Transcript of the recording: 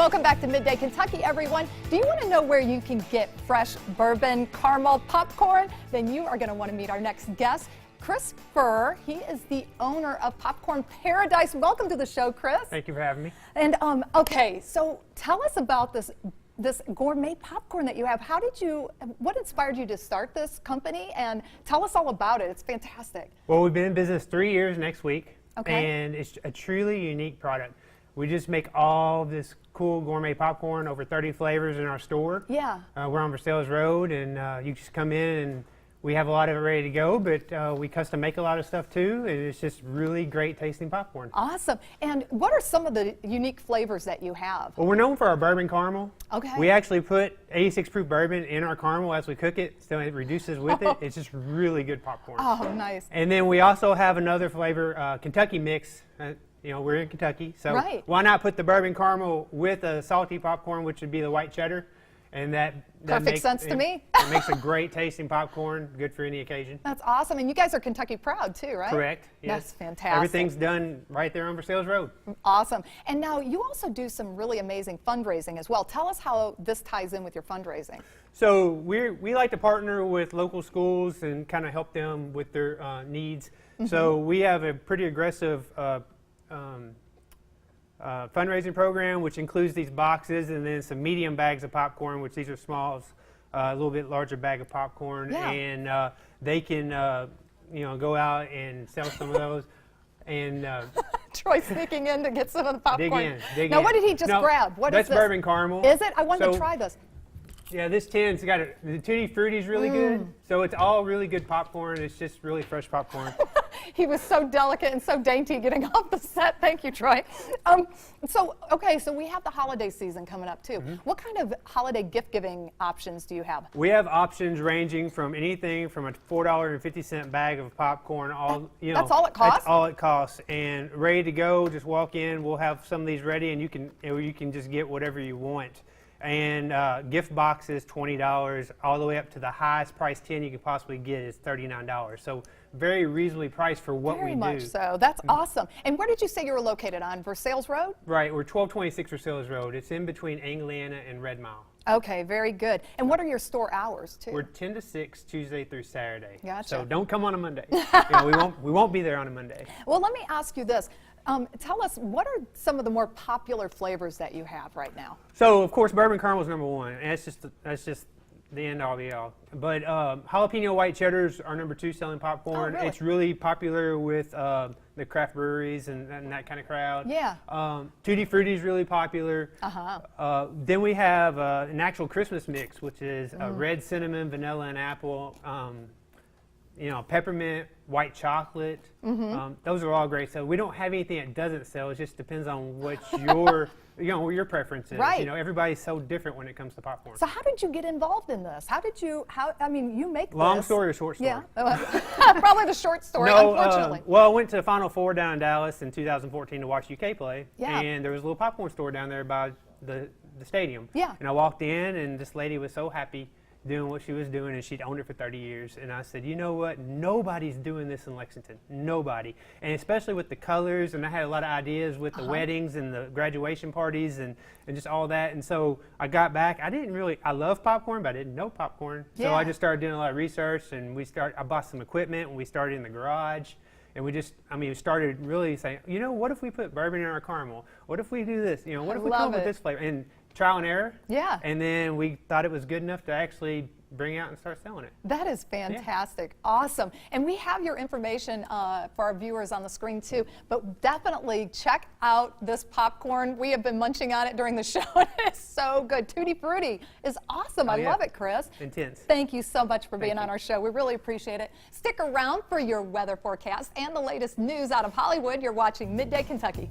Welcome back to Midday Kentucky, everyone. Do you want to know where you can get fresh bourbon caramel popcorn? Then you are going to want to meet our next guest, Chris Furr. He is the owner of Popcorn Paradise. Welcome to the show, Chris. Thank you for having me. And okay, so tell us about this gourmet popcorn that you have. What inspired you to start this company? And tell us all about it. It's fantastic. Well, we've been in business 3 years next week. Okay. And it's a truly unique product. We just make all this cool gourmet popcorn, over 30 flavors in our store. Yeah. We're on Versailles Road, and you just come in and we have a lot of it ready to go, but we custom make a lot of stuff too, and it's just really great tasting popcorn. Awesome. And what are some of the unique flavors that you have? Well, we're known for our bourbon caramel. Okay. We actually put 86 proof bourbon in our caramel as we cook it, so it reduces with it. It's just really good popcorn. Oh, nice. And then we also have another flavor, Kentucky mix. You know, we're in Kentucky, so right. Why not put the bourbon caramel with a salty popcorn, which would be the white cheddar, and that Perfect makes sense to me. It makes a great tasting popcorn, good for any occasion. That's awesome. And you guys are Kentucky proud too, right? Correct. Yes. That's fantastic. Everything's done right there on Versailles Road. Awesome. And now you also do some really amazing fundraising as well. Tell us how this ties in with your fundraising. So we like to partner with local schools and kind of help them with their needs. Mm-hmm. So we have a pretty aggressive fundraising program, which includes these boxes and then some medium bags of popcorn, which these are smalls, a little bit larger bag of popcorn, yeah. And they can you know, go out and sell some of those. And Troy's sneaking in to get some of the popcorn. Dig in. Now, what did he just grab? What is this? That's bourbon caramel. Is it? I wanted to try this. Yeah, this tin's got the Tutti Frutti is really good. So it's all really good popcorn. It's just really fresh popcorn. He was so delicate and so dainty getting off the set. Thank you, Troy. So we have the holiday season coming up too. Mm-hmm. What kind of holiday gift-giving options do you have? We have options ranging from anything from a $4.50 bag of popcorn, that's all it costs? That's all it costs, and ready to go. Just walk in. We'll have some of these ready, and you can just get whatever you want. And gift boxes, $20, all the way up to the highest price 10 you could possibly get is $39. So very reasonably priced for what we do. Very much so. That's awesome. And where did you say you were located on? Versailles Road? Right. We're 1226 Versailles Road. It's in between Angliana and Red Mile. Okay, very good. And what are your store hours too? We're 10 to 6 Tuesday through Saturday. Gotcha. So don't come on a Monday. We won't be there on a Monday. Well, let me ask you this. Tell us, what are some of the more popular flavors that you have right now? So, of course, bourbon caramel is number one, and that's just the end all be all. But jalapeno white cheddars are number 2 selling popcorn. Oh, really? It's really popular with the craft breweries and that kind of crowd. Yeah. Tutti Frutti is really popular. Then we have an actual Christmas mix, which is red cinnamon, vanilla, and apple. You know, peppermint, white chocolate. Those are all great. So we don't have anything that doesn't sell. It just depends on what your your preference is. Right. You know, everybody's so different when it comes to popcorn. So how did you get involved in this? I mean, you make Long this. story or short story? Yeah. Probably the short story, No, unfortunately. well, I went to the Final Four down in Dallas in 2014 to watch UK play. Yeah. And there was a little popcorn store down there by the stadium. Yeah. And I walked in, and this lady was so happy doing what she was doing, and she'd owned it for 30 years. And I said, you know what? Nobody's doing this in Lexington. Nobody. And especially with the colors, and I had a lot of ideas with the weddings and the graduation parties and just all that. And so I got back. I love popcorn, but I didn't know popcorn. Yeah. So I just started doing a lot of research, and I bought some equipment, and we started in the garage. And we started really saying, you know, what if we put bourbon in our caramel? What if we do this? You know, what if we come up with this flavor? And trial and error. Yeah. And then we thought it was good enough to actually bring out and start selling it. That is fantastic. Yeah. Awesome. And we have your information for our viewers on the screen too, but definitely check out this popcorn. We have been munching on it during the show. It is so good. Tutti Frutti is awesome. I love it, Chris. Intense. Thank you so much for being on our show. We really appreciate it. Stick around for your weather forecast and the latest news out of Hollywood. You're watching Midday Kentucky.